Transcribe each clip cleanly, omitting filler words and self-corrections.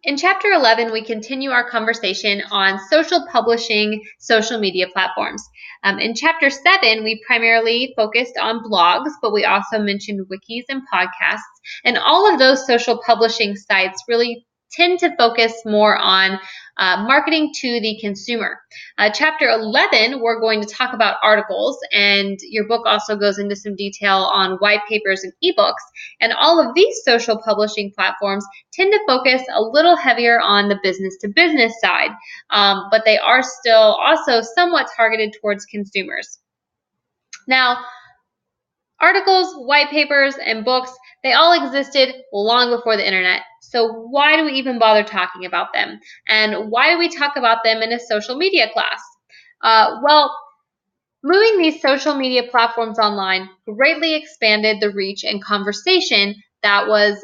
In Chapter 11, we continue our conversation on social publishing, social media platforms. In Chapter 7, we primarily focused on blogs, but we also mentioned wikis and podcasts. And all of those social publishing sites really tend to focus more on marketing to the consumer. Chapter 11, we're going to talk about articles, and your book also goes into some detail on white papers and ebooks. And all of these social publishing platforms tend to focus a little heavier on the business-to-business side, but they are still also somewhat targeted towards consumers. Now, articles, white papers, and books, they all existed long before the internet. So why do we even bother talking about them? And why do we talk about them in a social media class? Well, moving these social media platforms online greatly expanded the reach and conversation that was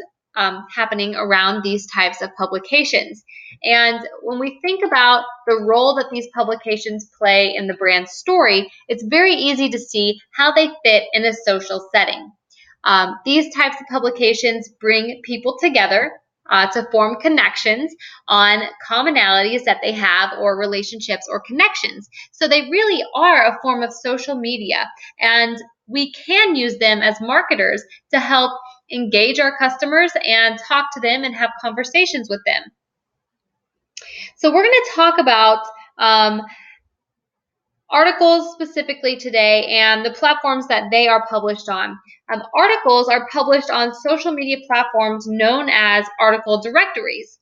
happening around these types of publications. And when we think about the role that these publications play in the brand story, it's very easy to see how they fit in a social setting. These types of publications bring people together to form connections on commonalities that they have or relationships or connections. So they really are a form of social media, and we can use them as marketers to help engage our customers and talk to them and have conversations with them. So we're going to talk about articles specifically today and the platforms that they are published on. Articles are published on social media platforms known as article directories.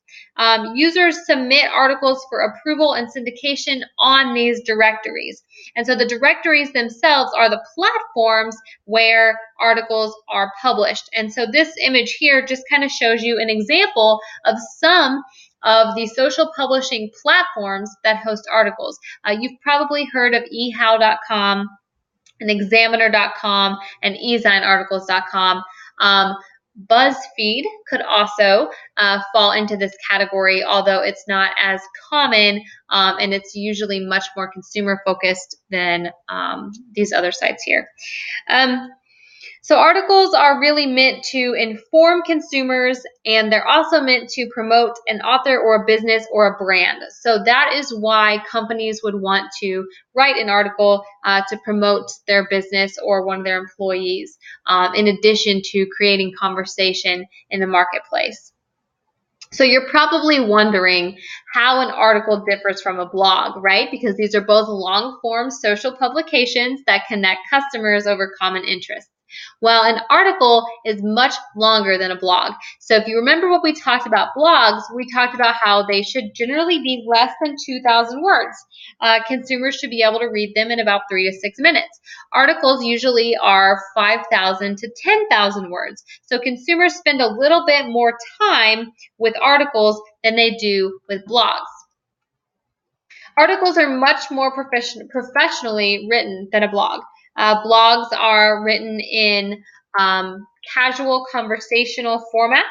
Users submit articles for approval and syndication on these directories. And so the directories themselves are the platforms where articles are published. And so this image here just kind of shows you an example of some of the social publishing platforms that host articles. You've probably heard of ehow.com and examiner.com and ezinearticles.com. BuzzFeed could also fall into this category, although it's not as common and it's usually much more consumer focused than these other sites here. So articles are really meant to inform consumers, and they're also meant to promote an author or a business or a brand. So that is why companies would want to write an article to promote their business or one of their employees, in addition to creating conversation in the marketplace. So you're probably wondering how an article differs from a blog, right? Because these are both long-form social publications that connect customers over common interests. Well, an article is much longer than a blog. So if you remember what we talked about blogs, we talked about how they should generally be less than 2,000 words. Consumers should be able to read them in about 3 to 6 minutes. Articles usually are 5,000 to 10,000 words. So consumers spend a little bit more time with articles than they do with blogs. Articles are much more professionally written than a blog. Blogs are written in casual conversational format.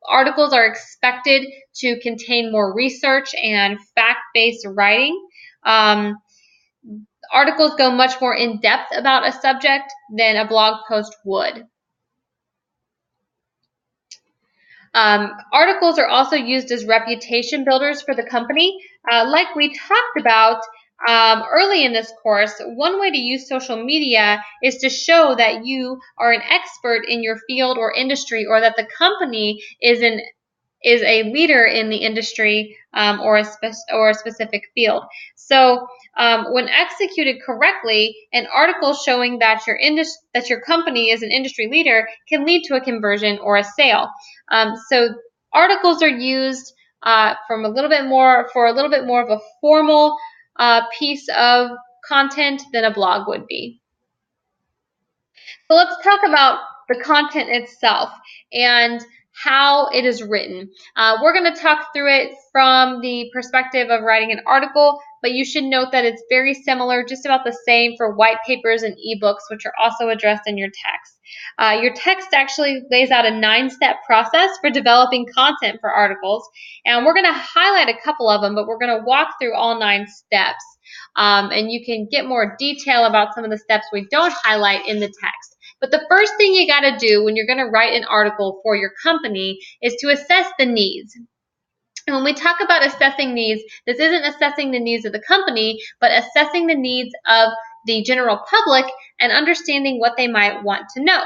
Articles are expected to contain more research and fact-based writing. Articles go much more in depth about a subject than a blog post would. Articles are also used as reputation builders for the company. Like we talked about early in this course, one way to use social media is to show that you are an expert in your field or industry, or that the company is a leader in the industry or a specific field. So when executed correctly, an article showing that your company is an industry leader can lead to a conversion or a sale. So articles are used for a little bit more of a formal piece of content than a blog would be. So let's talk about the content itself and how it is written. We're going to talk through it from the perspective of writing an article, but you should note that it's very similar, just about the same for white papers and ebooks, which are also addressed in your text. Your text actually lays out a 9-step process for developing content for articles, and we're going to highlight a couple of them, but we're going to walk through all 9 steps, and you can get more detail about some of the steps we don't highlight in the text. But the first thing you got to do when you're going to write an article for your company is to assess the needs. And when we talk about assessing needs, this isn't assessing the needs of the company, but assessing the needs of the general public and understanding what they might want to know.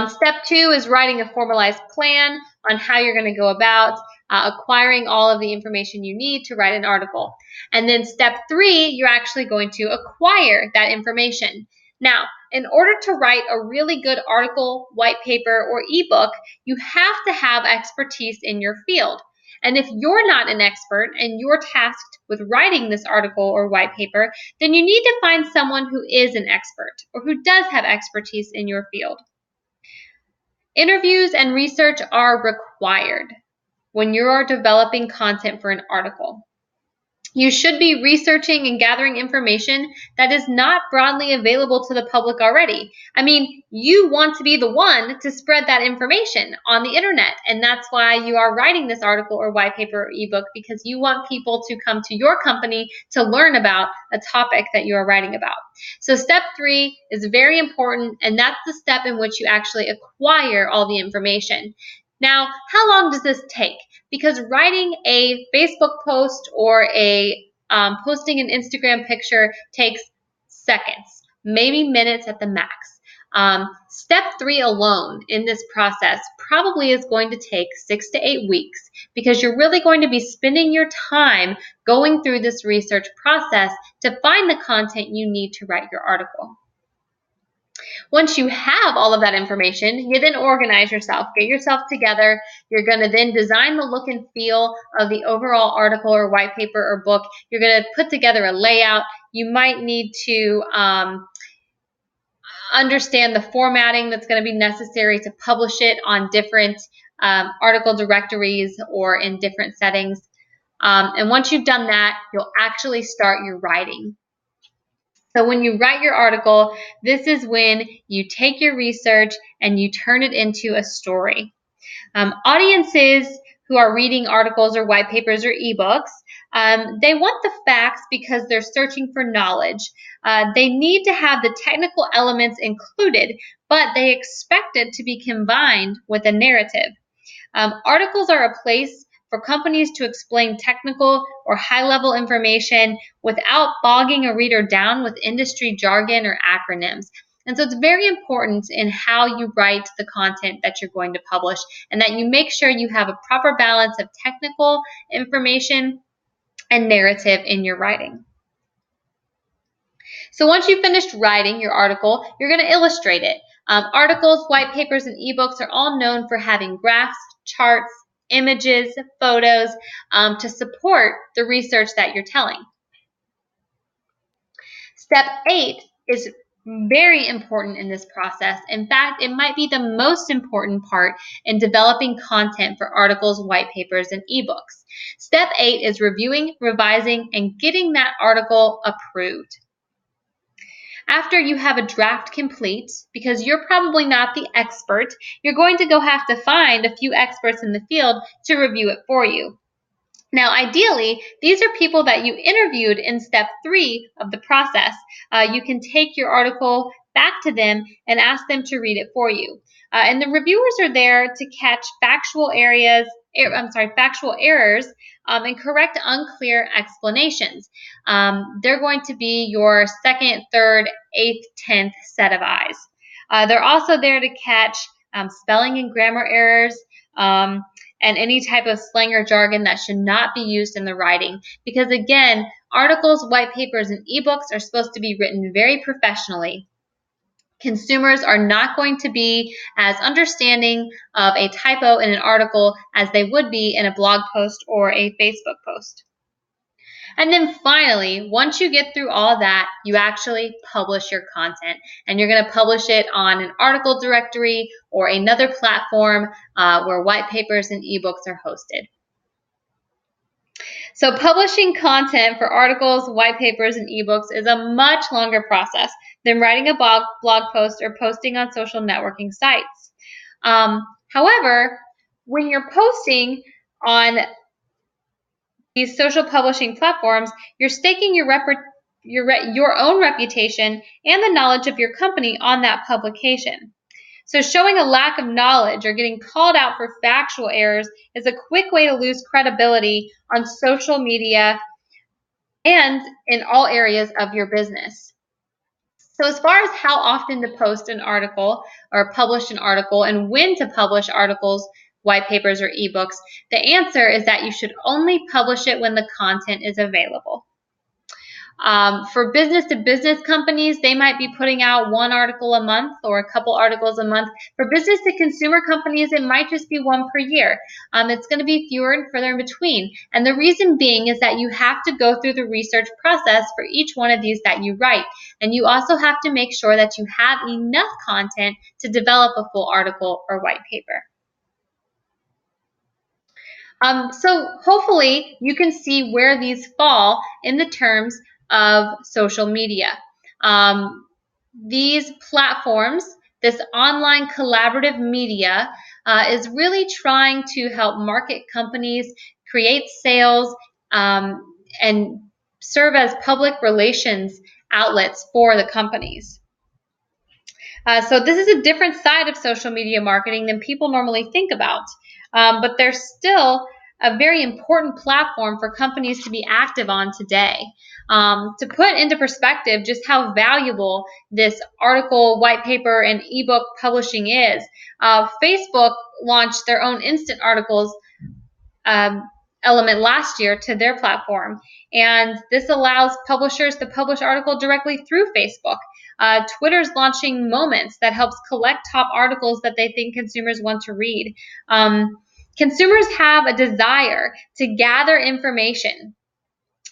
Step 2 is writing a formalized plan on how you're going to go about acquiring all of the information you need to write an article. And then step 3, you're actually going to acquire that information. Now, in order to write a really good article, white paper, or ebook, you have to have expertise in your field. And if you're not an expert and you're tasked with writing this article or white paper, then you need to find someone who is an expert or who does have expertise in your field. Interviews and research are required when you are developing content for an article. You should be researching and gathering information that is not broadly available to the public already. I mean, you want to be the one to spread that information on the internet, and that's why you are writing this article or white paper or ebook, because you want people to come to your company to learn about a topic that you are writing about. So step 3 is very important, and that's the step in which you actually acquire all the information. Now, how long does this take? Because writing a Facebook post or posting an Instagram picture takes seconds, maybe minutes at the max. Step 3 alone in this process probably is going to take 6 to 8 weeks, because you're really going to be spending your time going through this research process to find the content you need to write your article. Once you have all of that information, you then organize yourself, get yourself together. You're going to then design the look and feel of the overall article or white paper or book. You're going to put together a layout. You might need to understand the formatting that's going to be necessary to publish it on different article directories or in different settings. And once you've done that, you'll actually start your writing. So when you write your article, this is when you take your research and you turn it into a story. Audiences who are reading articles or white papers or ebooks, they want the facts because they're searching for knowledge. They need to have the technical elements included, but they expect it to be combined with a narrative. Articles are a place for companies to explain technical or high-level information without bogging a reader down with industry jargon or acronyms. And so it's very important in how you write the content that you're going to publish, and that you make sure you have a proper balance of technical information and narrative in your writing. So once you've finished writing your article, you're going to illustrate it. Articles, white papers, and ebooks are all known for having graphs, charts, images, photos to support the research that you're telling. Step 8 is very important in this process. In fact, it might be the most important part in developing content for articles, white papers, and ebooks. Step 8 is reviewing, revising, and getting that article approved. After you have a draft complete, because you're probably not the expert, you're going to go have to find a few experts in the field to review it for you. Now, ideally, these are people that you interviewed in step 3 of the process. You can take your article back to them and ask them to read it for you. And the reviewers are there to catch factual errors and correct unclear explanations. They're going to be your second, third, 8th, 10th set of eyes. They're also there to catch spelling and grammar errors, and any type of slang or jargon that should not be used in the writing. Because again, articles, white papers, and ebooks are supposed to be written very professionally. Consumers are not going to be as understanding of a typo in an article as they would be in a blog post or a Facebook post. And then finally, once you get through all that, you actually publish your content. And you're going to publish it on an article directory or another platform where white papers and ebooks are hosted. So publishing content for articles, white papers, and ebooks is a much longer process than writing a blog post or posting on social networking sites. However, when you're posting on these social publishing platforms, you're staking your own reputation and the knowledge of your company on that publication. So showing a lack of knowledge or getting called out for factual errors is a quick way to lose credibility on social media and in all areas of your business. So as far as how often to post an article or publish an article and when to publish articles, white papers, or ebooks, the answer is that you should only publish it when the content is available. For business-to-business companies, they might be putting out one article a month or a couple articles a month. For business-to-consumer companies, it might just be one per year. It's going to be fewer and further in between. And the reason being is that you have to go through the research process for each one of these that you write. And you also have to make sure that you have enough content to develop a full article or white paper. So hopefully you can see where these fall in the terms of social media. These platforms, this online collaborative media, is really trying to help market companies, create sales, and serve as public relations outlets for the companies. So this is a different side of social media marketing than people normally think about, but there's still a very important platform for companies to be active on today. To put into perspective just how valuable this article, white paper, and ebook publishing is, Facebook launched their own instant articles element last year to their platform, and this allows publishers to publish articles directly through Facebook. Twitter's launching Moments that helps collect top articles that they think consumers want to read. Consumers have a desire to gather information.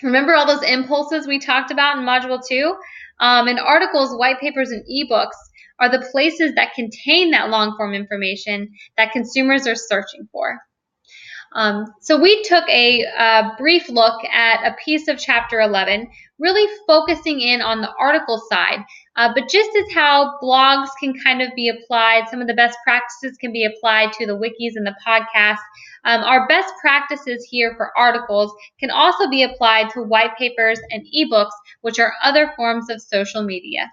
Remember all those impulses we talked about in Module 2? And articles, white papers, and ebooks are the places that contain that long-form information that consumers are searching for. So we took a brief look at a piece of Chapter 11, really focusing in on the article side. But just as how blogs can kind of be applied, some of the best practices can be applied to the wikis and the podcasts, our best practices here for articles can also be applied to white papers and ebooks, which are other forms of social media.